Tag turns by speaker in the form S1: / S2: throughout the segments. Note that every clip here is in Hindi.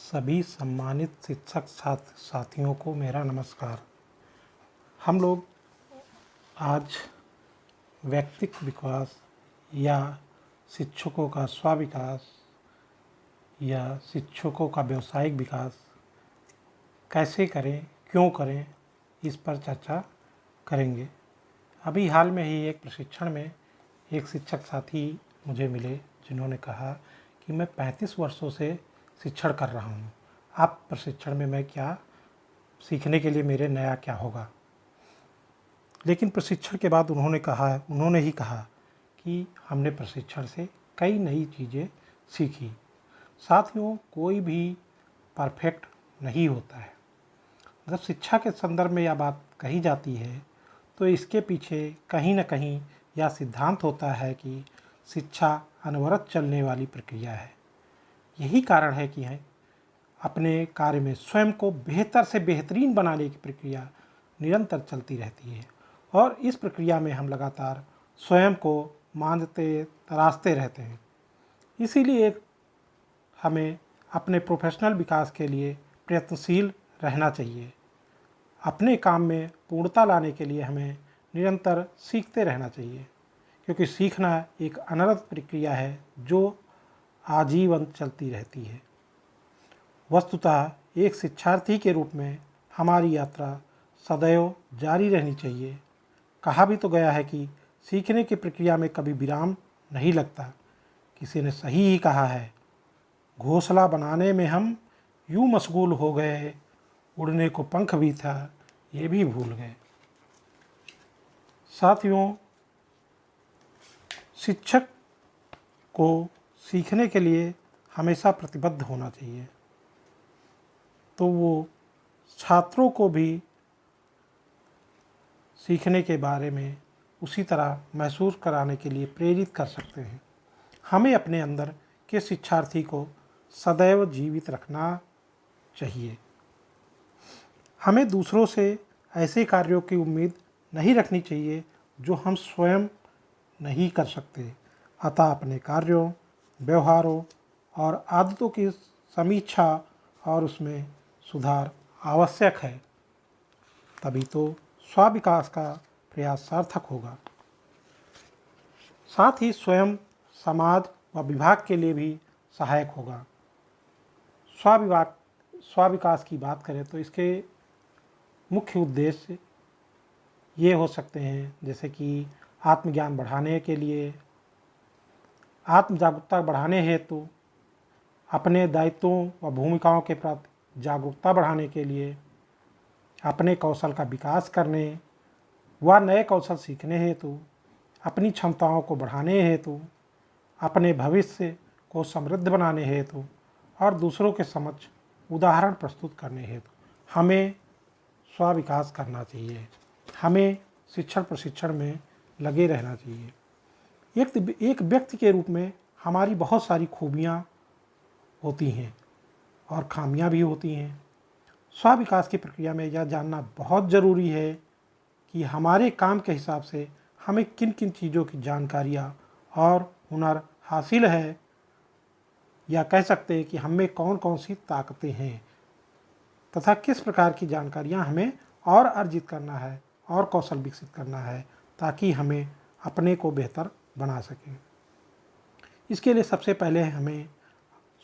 S1: सभी सम्मानित शिक्षक छात्र साथियों को मेरा नमस्कार। हम लोग आज व्यक्तित्व विकास या शिक्षकों का स्व-विकास या शिक्षकों का व्यावसायिक विकास कैसे करें, क्यों करें, इस पर चर्चा करेंगे। अभी हाल में ही एक प्रशिक्षण में एक शिक्षक साथी मुझे मिले जिन्होंने कहा कि मैं 35 वर्षों से शिक्षण कर रहा हूँ। आप प्रशिक्षण में मैं क्या सीखने के लिए मेरे नया क्या होगा। लेकिन प्रशिक्षण के बाद उन्होंने ही कहा कि हमने प्रशिक्षण से कई नई चीज़ें सीखी। साथियों, कोई भी परफेक्ट नहीं होता है। जब शिक्षा के संदर्भ में यह बात कही जाती है तो इसके पीछे कहीं न कहीं यह सिद्धांत होता है कि शिक्षा अनवरत चलने वाली प्रक्रिया है। यही कारण है कि अपने कार्य में स्वयं को बेहतर से बेहतरीन बनाने की प्रक्रिया निरंतर चलती रहती है और इस प्रक्रिया में हम लगातार स्वयं को मांझते तराशते रहते हैं। इसीलिए हमें अपने प्रोफेशनल विकास के लिए प्रयत्नशील रहना चाहिए। अपने काम में पूर्णता लाने के लिए हमें निरंतर सीखते रहना चाहिए, क्योंकि सीखना एक अनवरत प्रक्रिया है जो आजीवन चलती रहती है। वस्तुतः एक शिक्षार्थी के रूप में हमारी यात्रा सदैव जारी रहनी चाहिए। कहा भी तो गया है कि सीखने की प्रक्रिया में कभी विराम नहीं लगता। किसी ने सही ही कहा है, घोंसला बनाने में हम यूँ मशगूल हो गए, उड़ने को पंख भी था ये भी भूल गए। साथियों, शिक्षक को सीखने के लिए हमेशा प्रतिबद्ध होना चाहिए, तो वो छात्रों को भी सीखने के बारे में उसी तरह महसूस कराने के लिए प्रेरित कर सकते हैं। हमें अपने अंदर के शिक्षार्थी को सदैव जीवित रखना चाहिए। हमें दूसरों से ऐसे कार्यों की उम्मीद नहीं रखनी चाहिए जो हम स्वयं नहीं कर सकते। अतः अपने कार्यों, व्यवहारों और आदतों की समीक्षा और उसमें सुधार आवश्यक है, तभी तो स्व-विकास का प्रयास सार्थक होगा। साथ ही स्वयं, समाज व विभाग के लिए भी सहायक होगा। स्व-विकास की बात करें तो इसके मुख्य उद्देश्य ये हो सकते हैं, जैसे कि आत्मज्ञान बढ़ाने के लिए, आत्म जागरूकता बढ़ाने हेतु, अपने दायित्वों व भूमिकाओं के प्रति जागरूकता बढ़ाने के लिए, अपने कौशल का विकास करने व नए कौशल सीखने हेतु, अपनी क्षमताओं को बढ़ाने हेतु, अपने भविष्य को समृद्ध बनाने हेतु और दूसरों के समक्ष उदाहरण प्रस्तुत करने हेतु हमें स्व-विकास करना चाहिए। हमें शिक्षण प्रशिक्षण में लगे रहना चाहिए। एक व्यक्ति के रूप में हमारी बहुत सारी खूबियाँ होती हैं और खामियाँ भी होती हैं। स्व-विकास की प्रक्रिया में यह जानना बहुत ज़रूरी है कि हमारे काम के हिसाब से हमें किन किन चीज़ों की जानकारियाँ और हुनर हासिल है, या कह सकते हैं कि हमें कौन कौन सी ताकतें हैं तथा किस प्रकार की जानकारियाँ हमें और अर्जित करना है और कौशल विकसित करना है, ताकि हमें अपने को बेहतर बना सकें। इसके लिए सबसे पहले हमें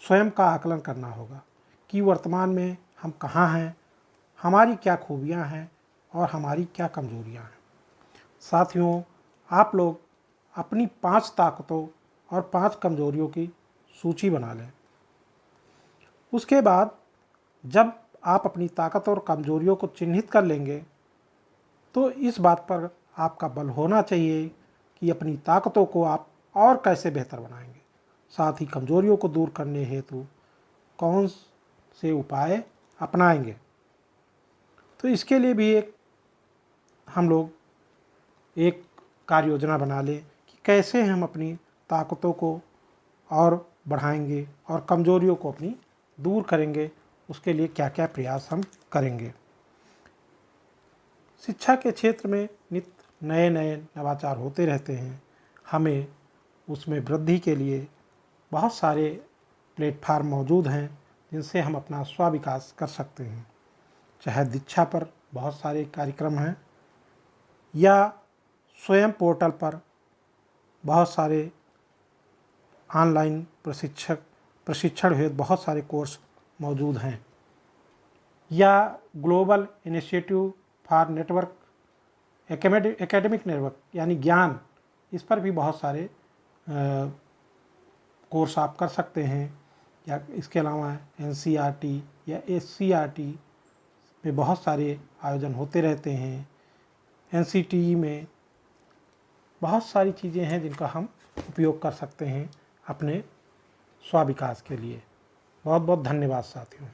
S1: स्वयं का आकलन करना होगा कि वर्तमान में हम कहाँ हैं, हमारी क्या खूबियाँ हैं और हमारी क्या कमजोरियाँ हैं। साथियों, आप लोग अपनी 5 ताकतों और 5 कमजोरियों की सूची बना लें। उसके बाद जब आप अपनी ताकत और कमजोरियों को चिन्हित कर लेंगे तो इस बात पर आपका बल होना चाहिए कि अपनी ताकतों को आप और कैसे बेहतर बनाएंगे, साथ ही कमजोरियों को दूर करने हेतु कौन से उपाय अपनाएंगे। तो इसके लिए भी हम लोग एक कार्य योजना बना लें कि कैसे हम अपनी ताकतों को और बढ़ाएंगे और कमजोरियों को अपनी दूर करेंगे, उसके लिए क्या क्या प्रयास हम करेंगे। शिक्षा के क्षेत्र में नित्य नए नए नवाचार होते रहते हैं। हमें उसमें वृद्धि के लिए बहुत सारे प्लेटफार्म मौजूद हैं जिनसे हम अपना स्व-विकास कर सकते हैं। चाहे दीक्षा पर बहुत सारे कार्यक्रम हैं या स्वयं पोर्टल पर बहुत सारे ऑनलाइन प्रशिक्षण हेतु बहुत सारे कोर्स मौजूद हैं, या global initiative for network academic network यानी ज्ञान, इस पर भी बहुत सारे कोर्स आप कर सकते हैं। या इसके अलावा NCERT या SCERT में बहुत सारे आयोजन होते रहते हैं। NCTE में बहुत सारी चीज़ें हैं जिनका हम उपयोग कर सकते हैं अपने स्व विकास के लिए। बहुत बहुत धन्यवाद साथियों।